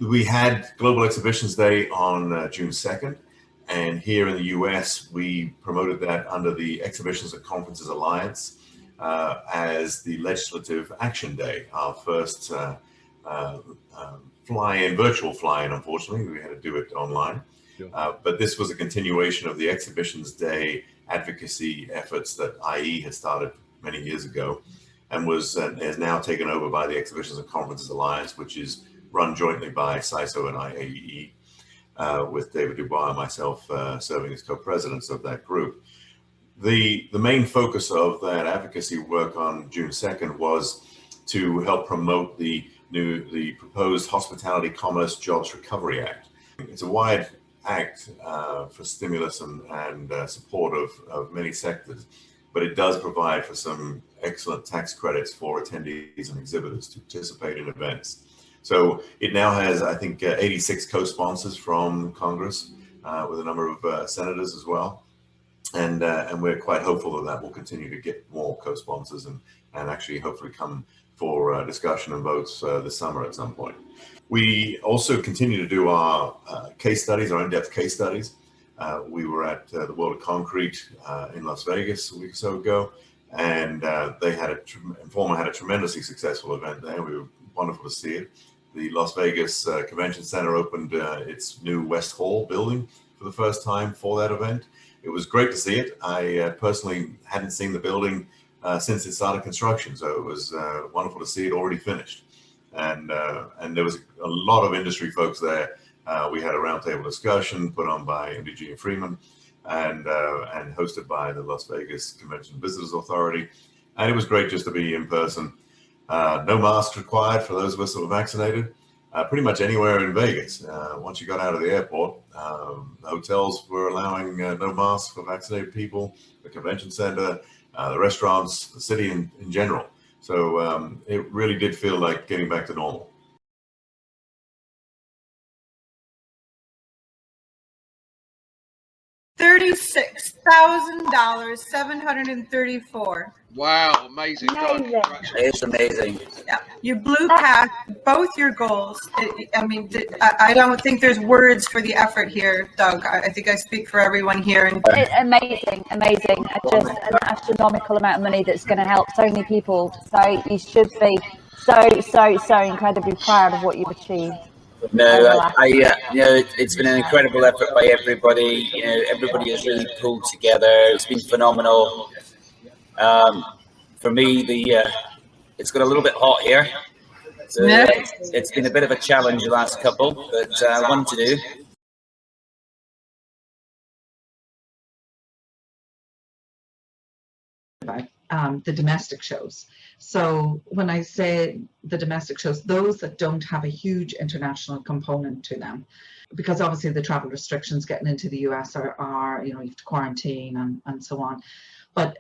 we had Global Exhibitions Day on June 2nd. And here in the US, we promoted that under the Exhibitions and Conferences Alliance as the Legislative Action Day, our first fly-in, virtual fly-in, unfortunately. We had to do it online. Sure. But this was a continuation of the Exhibitions Day advocacy efforts that IE had started many years ago and is now taken over by the Exhibitions and Conferences Alliance, which is run jointly by SISO and IAEE. With David Dubois and myself serving as co-presidents of that group. The main focus of that advocacy work on June 2nd was to help promote the proposed Hospitality Commerce Jobs Recovery Act. It's a wide act for stimulus and support of many sectors, but it does provide for some excellent tax credits for attendees and exhibitors to participate in events. So it now has, I think, 86 co-sponsors from Congress, with a number of senators as well. And we're quite hopeful that that will continue to get more co-sponsors and actually hopefully come for discussion and votes this summer at some point. We also continue to do our case studies, our in-depth case studies. We were at the World of Concrete in Las Vegas a week or so ago, and they had Informa had a tremendously successful event there. We were wonderful to see it. The Las Vegas Convention Center opened its new West Hall building for the first time for that event. It was great to see it. I personally hadn't seen the building since it started construction, so it was wonderful to see it already finished. And there was a lot of industry folks there. We had a roundtable discussion put on by MDG and Freeman and hosted by the Las Vegas Convention and Visitors Authority. And it was great just to be in person. No masks required for those of us that were vaccinated. Pretty much anywhere in Vegas. Once you got out of the airport, the hotels were allowing no masks for vaccinated people, the convention center, the restaurants, the city in general. So it really did feel like getting back to normal. $36,000, 734. Wow, amazing. It's amazing. Yeah, you blew past both your goals. I mean, I don't think there's words for the effort here, Doug. I think I speak for everyone here. Amazing. Just an astronomical amount of money that's going to help so many people. So you should be so incredibly proud of what you've achieved. No, it's been an incredible effort by everybody. Everybody has really pulled together. It's been phenomenal. For me, it's got a little bit hot here. So it's been a bit of a challenge the last couple, but one to do. The domestic shows. So when I say the domestic shows, those that don't have a huge international component to them, because obviously the travel restrictions getting into the US are you have to quarantine and so on. But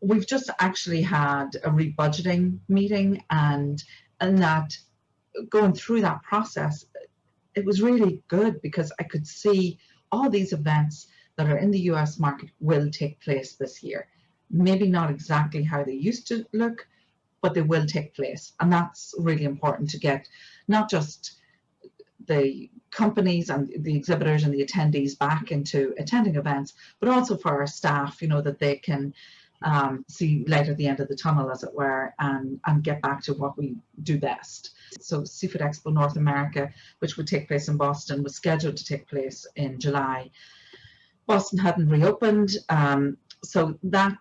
we've just actually had a rebudgeting meeting, and that going through that process, it was really good because I could see all these events that are in the US market will take place this year. Maybe not exactly how they used to look, but they will take place. And that's really important to get not just the companies and the exhibitors and the attendees back into attending events, but also for our staff, that they can see light at the end of the tunnel, as it were, and get back to what we do best. So Seafood Expo North America, which would take place in Boston, was scheduled to take place in July. Boston hadn't reopened, so that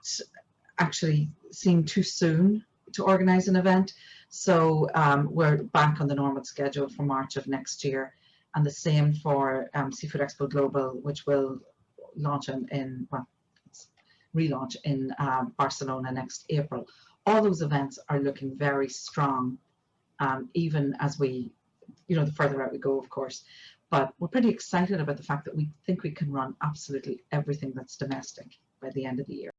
actually seemed too soon to organize an event. So we're back on the normal schedule for March of next year, and the same for Seafood Expo Global, which will launch relaunch in Barcelona next April. All those events are looking very strong, even as we, the further out we go, of course. But we're pretty excited about the fact that we think we can run absolutely everything that's domestic by the end of the year.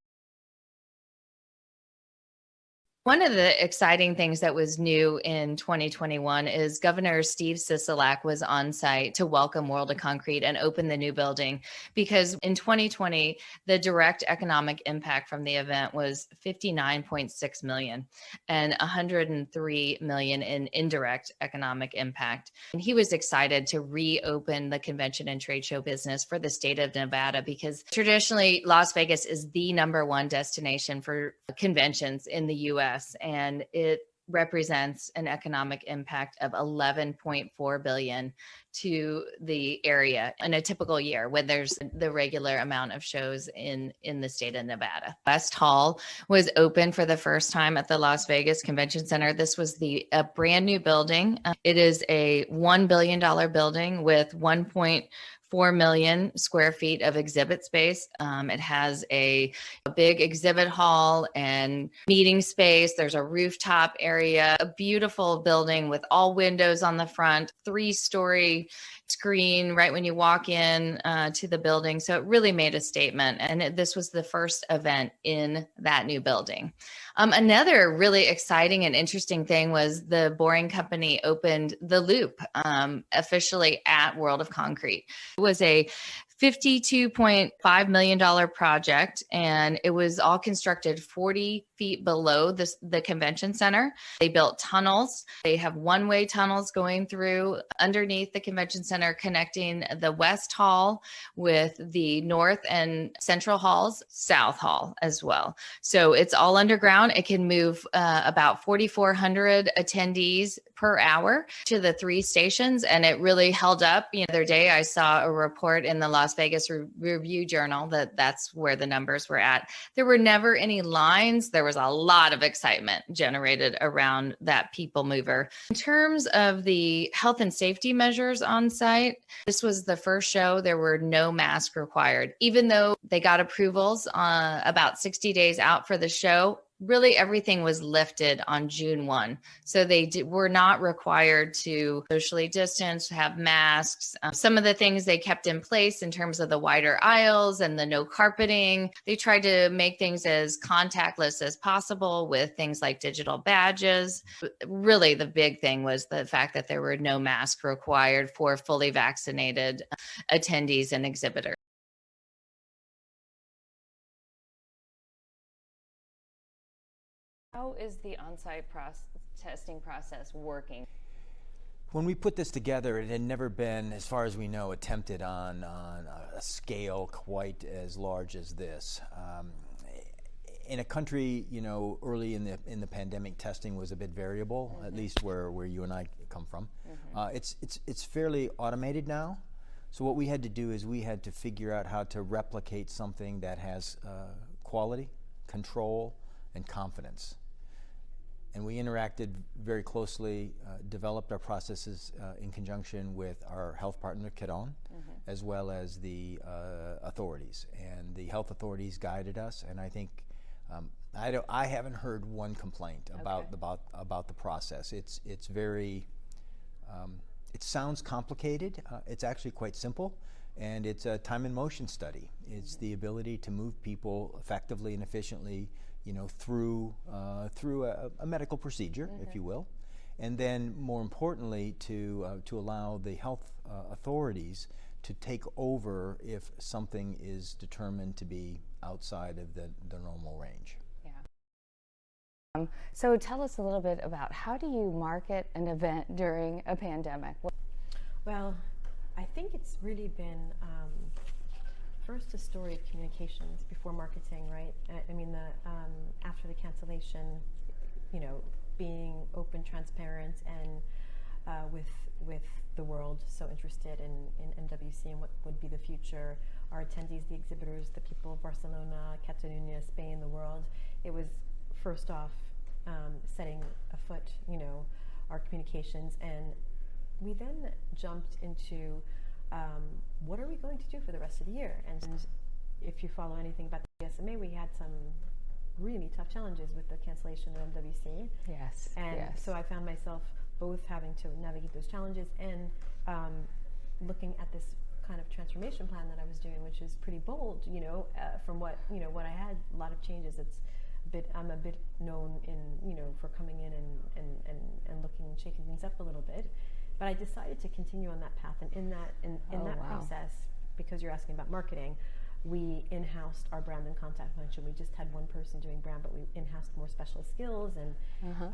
One of the exciting things that was new in 2021 is Governor Steve Sisolak was on site to welcome World of Concrete and open the new building, because in 2020, the direct economic impact from the event was 59.6 million and 103 million in indirect economic impact. And he was excited to reopen the convention and trade show business for the state of Nevada, because traditionally Las Vegas is the #1 destination for conventions in the US. And it represents an economic impact of 11.4 billion to the area in a typical year when there's the regular amount of shows in the state of Nevada. West Hall was open for the first time at the Las Vegas Convention Center. This was a brand new building. It is a $1 billion building with 1.4 million square feet of exhibit space. It has a big exhibit hall and meeting space. There's a rooftop area, a beautiful building with all windows on the front, 3-story screen right when you walk in to the building. So it really made a statement. And this was the first event in that new building. Another really exciting and interesting thing was the Boring Company opened the Loop officially at World of Concrete. It was a $52.5 million project, and it was all constructed 40 feet below the convention center. They built tunnels. They have one-way tunnels going through underneath the convention center, connecting the West Hall with the North and Central Halls, South Hall as well. So it's all underground. It can move about 4,400 attendees per hour to the 3 stations, and it really held up. The other day I saw a report in the Las Vegas Review Journal that's where the numbers were at. There were never any lines. There was a lot of excitement generated around that people mover. In terms of the health and safety measures on site, this was the first show. There were no masks required, even though they got approvals about 60 days out for the show. Really, everything was lifted on June 1. So they were not required to socially distance, have masks. Some of the things they kept in place in terms of the wider aisles and the no carpeting. They tried to make things as contactless as possible with things like digital badges. Really, the big thing was the fact that there were no masks required for fully vaccinated attendees and exhibitors. How is the on-site testing process working? When we put this together, it had never been, as far as we know, attempted on a scale quite as large as this. In a country, early in the pandemic, testing was a bit variable, at least where you and I come from. It's fairly automated now. So what we had to do is we had to figure out how to replicate something that has quality, control, and confidence. And we interacted very closely, developed our processes in conjunction with our health partner, Cadon, as well as the authorities. And the health authorities guided us, and I think I haven't heard one complaint about the process. It's very, it sounds complicated. It's actually quite simple, and it's a time and motion study. It's the ability to move people effectively and efficiently through a medical procedure, if you will, and then more importantly to allow the health authorities to take over if something is determined to be outside of the normal range. Yeah. So tell us a little bit about how do you market an event during a pandemic? Well, I think it's really been first a story of communications before marketing, right? I mean, after the cancellation, being open, transparent, and with the world so interested in MWC and what would be the future, our attendees, the exhibitors, the people of Barcelona, Catalonia, Spain, the world. It was first off setting afoot, our communications, and we then jumped into what are we going to do for the rest of the year? And if you follow anything about the SMA, we had some really tough challenges with the cancellation of MWC. Yes. And so I found myself both having to navigate those challenges and looking at this kind of transformation plan that I was doing, which is pretty bold, from what I had, a lot of changes. It's I'm a bit known in, for coming in and looking and shaking things up a little bit. But I decided to continue on that path, and in that process, because you're asking about marketing, we in-housed our brand and contact function. We just had one person doing brand, but we in-housed more specialist skills, and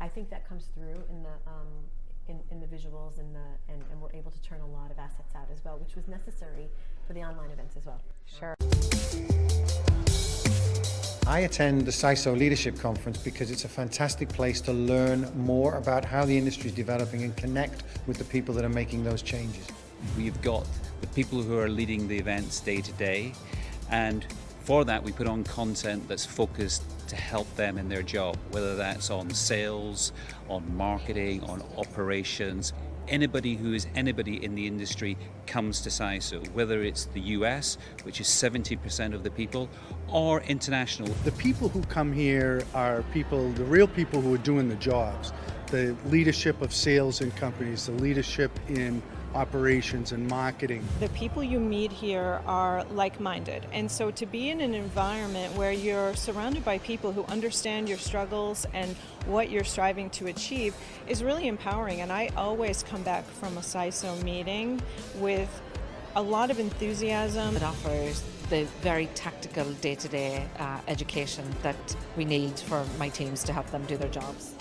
I think that comes through in the visuals and we're able to turn a lot of assets out as well, which was necessary for the online events as well. Sure. I attend the SISO Leadership Conference because it's a fantastic place to learn more about how the industry is developing and connect with the people that are making those changes. We've got the people who are leading the events day to day, and for that we put on content that's focused to help them in their job, whether that's on sales, on marketing, on operations. Anybody who is anybody in the industry comes to SISO, whether it's the US, which is 70% of the people, or international. The people who come here are the real people who are doing the jobs. The leadership of sales in companies, the leadership in operations and marketing. The people you meet here are like-minded, and so to be in an environment where you're surrounded by people who understand your struggles and what you're striving to achieve is really empowering. And I always come back from a SISO meeting with a lot of enthusiasm. It offers the very tactical day-to-day education that we need for my teams to help them do their jobs.